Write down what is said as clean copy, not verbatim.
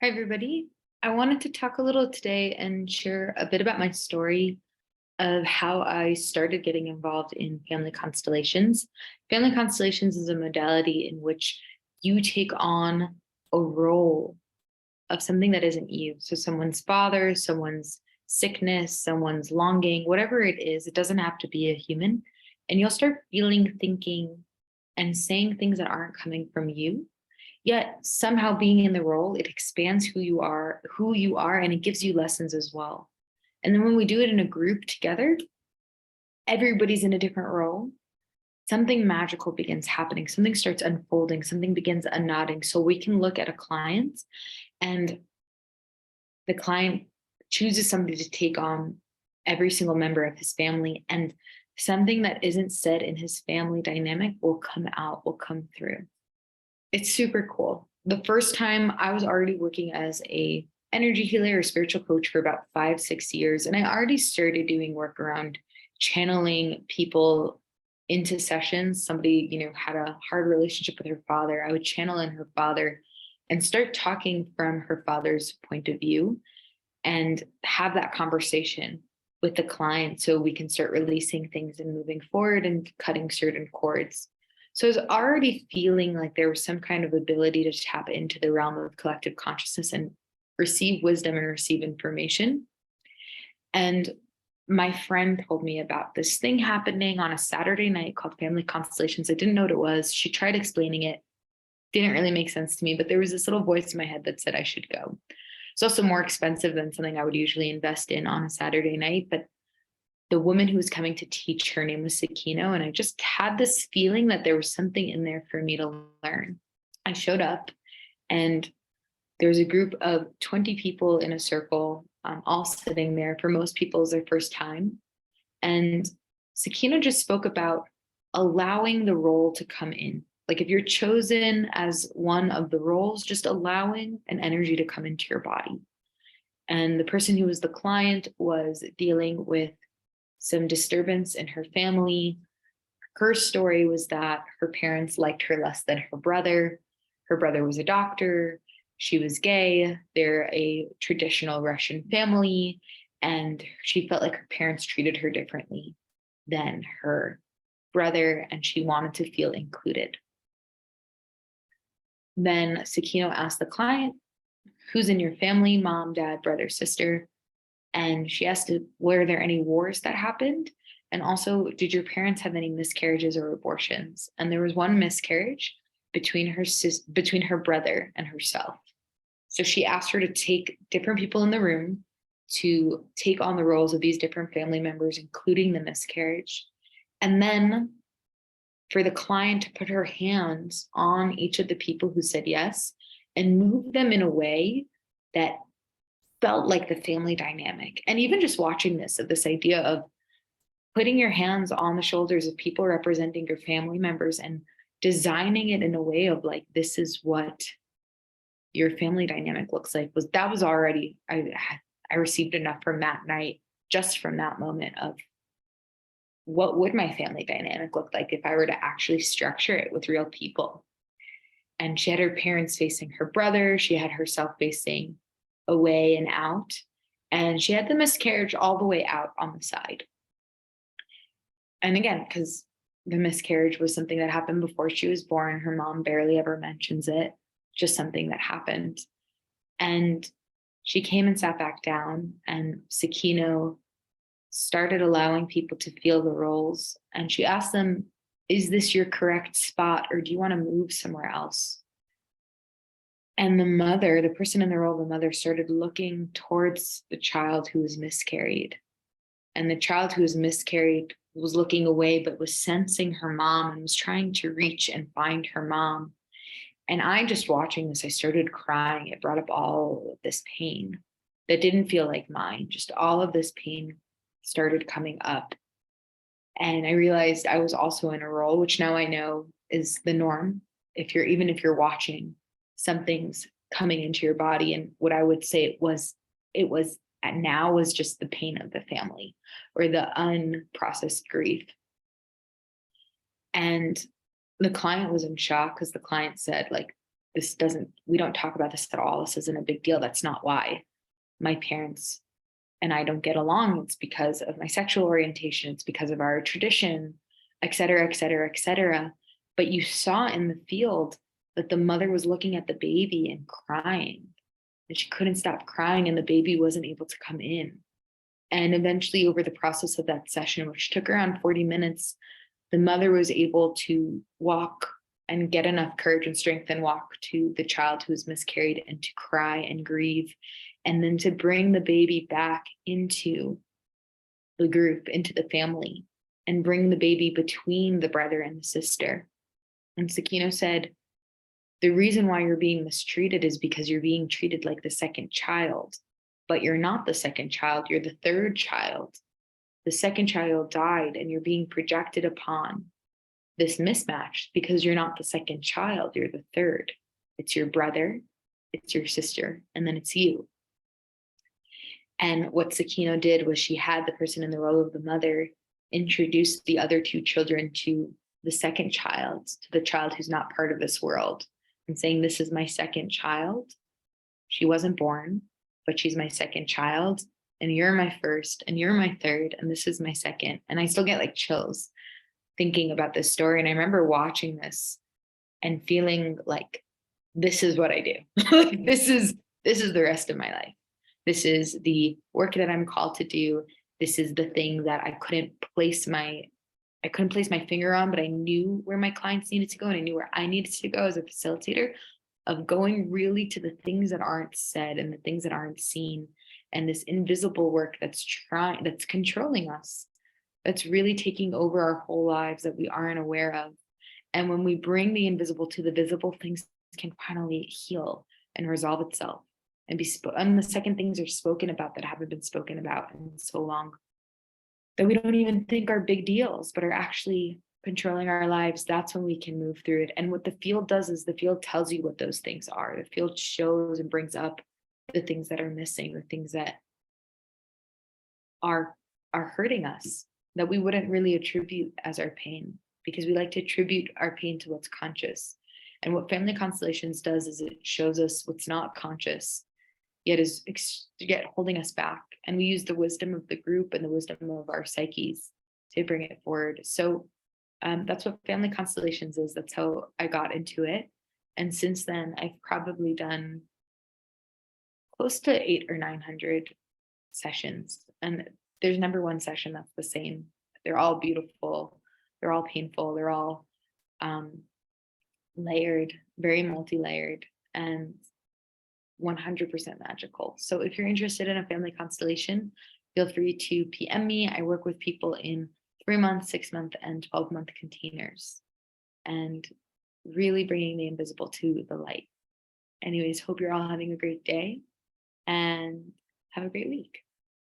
Hi, everybody. I wanted to talk a little today and share a bit about my story of how I started getting involved in family constellations. Family constellations is a modality in which you take on a role of something that isn't you. So, someone's father, someone's sickness, someone's longing, whatever it is, it doesn't have to be a human. And you'll start feeling, thinking, and saying things that aren't coming from you. Yet somehow being in the role, it expands who you are, and it gives you lessons as well. And then when we do it in a group together, everybody's in a different role. Something magical begins happening, something starts unfolding, something begins unnodding. So we can look at a client and the client chooses somebody to take on every single member of his family, and something that isn't said in his family dynamic will come out, will come through. It's super cool. The first time I was already working as a energy healer or spiritual coach for about 5, 6 years. And I already started doing work around channeling people into sessions. Somebody, had a hard relationship with her father. I would channel in her father and start talking from her father's point of view and have that conversation with the client so we can start releasing things and moving forward and cutting certain cords. So I was already feeling like there was some kind of ability to tap into the realm of collective consciousness and receive wisdom and receive information. And my friend told me about this thing happening on a Saturday night called Family Constellations. I didn't know what it was. She tried explaining it. Didn't really make sense to me, but there was this little voice in my head that said I should go. It's also more expensive than something I would usually invest in on a Saturday night, but the woman who was coming to teach, her name was Sakino, and I just had this feeling that there was something in there for me to learn. I showed up, and there was a group of 20 people in a circle, all sitting there. For most people, it was their first time. And Sakino just spoke about allowing the role to come in. Like if you're chosen as one of the roles, just allowing an energy to come into your body. And the person who was the client was dealing with some disturbance in her family. Her story was that her parents liked her less than her brother. Her brother was a doctor. She was gay. They're a traditional Russian family. And she felt like her parents treated her differently than her brother, and she wanted to feel included. Then Sakino asked the client, who's in your family, mom, dad, brother, sister? And she asked, were there any wars that happened? And also, did your parents have any miscarriages or abortions? And there was one miscarriage between her brother and herself. So she asked her to take different people in the room to take on the roles of these different family members, including the miscarriage. And then for the client to put her hands on each of the people who said yes and move them in a way that felt like the family dynamic. And even just watching this idea of putting your hands on the shoulders of people representing your family members and designing it in a way of like, this is what your family dynamic looks like, was already, I received enough from that night, just from that moment of what would my family dynamic look like if I were to actually structure it with real people. And she had her parents facing her brother. She had herself facing away and out. And she had the miscarriage all the way out on the side. And again, because the miscarriage was something that happened before she was born, her mom barely ever mentions it, just something that happened. And she came and sat back down, and Sakino started allowing people to feel the roles. And she asked them, is this your correct spot, or do you want to move somewhere else? And the mother, the person in the role of the mother, started looking towards the child who was miscarried. And the child who was miscarried was looking away, but was sensing her mom and was trying to reach and find her mom. And I just watching this, I started crying. It brought up all of this pain that didn't feel like mine. Just all of this pain started coming up. And I realized I was also in a role, which now I know is the norm. If you're watching, something's coming into your body. And what I would say it was now was just the pain of the family or the unprocessed grief. And the client was in shock because the client said, like, we don't talk about this at all. This isn't a big deal. That's not why my parents and I don't get along. It's because of my sexual orientation. It's because of our tradition, et cetera, et cetera, et cetera. But you saw in the field that the mother was looking at the baby and crying, and she couldn't stop crying, and the baby wasn't able to come in. And eventually, over the process of that session, which took around 40 minutes, the mother was able to walk and get enough courage and strength and walk to the child who was miscarried and to cry and grieve, and then to bring the baby back into the group, into the family, and bring the baby between the brother and the sister. And Sakino said, the reason why you're being mistreated is because you're being treated like the second child, but you're not the second child, you're the third child. The second child died, and you're being projected upon this mismatch because you're not the second child, you're the third. It's your brother, it's your sister, and then it's you. And what Sakino did was she had the person in the role of the mother introduce the other two children to the second child, to the child who's not part of this world, and saying, this is my second child. She wasn't born, but she's my second child, and you're my first, and you're my third, and this is my second. And I still get like chills thinking about this story. And I remember watching this and feeling like, this is what I do. this is the rest of my life. This is the work that I'm called to do. This is the thing that I couldn't place my finger on, but I knew where my clients needed to go, and I knew where I needed to go as a facilitator, of going really to the things that aren't said and the things that aren't seen, and this invisible work that's controlling us, that's really taking over our whole lives that we aren't aware of. And when we bring the invisible to the visible, things can finally heal and resolve itself, and and the second things are spoken about that haven't been spoken about in so long, that we don't even think are big deals, but are actually controlling our lives. That's when we can move through it. And what the field does is the field tells you what those things are. The field shows and brings up the things that are missing, the things that are hurting us, that we wouldn't really attribute as our pain, because we like to attribute our pain to what's conscious. And what Family Constellations does is it shows us what's not conscious, yet holding us back. And we use the wisdom of the group and the wisdom of our psyches to bring it forward. So that's what Family Constellations is. That's how I got into it. And since then, I've probably done close to 800 or 900 sessions. And there's never one session that's the same. They're all beautiful. They're all painful. They're all layered, very multi-layered, and 100% magical. So if you're interested in a family constellation, feel free to PM me. I work with people in 3-month, 6-month, and 12-month containers, and really bringing the invisible to the light. Anyways, hope you're all having a great day and have a great week.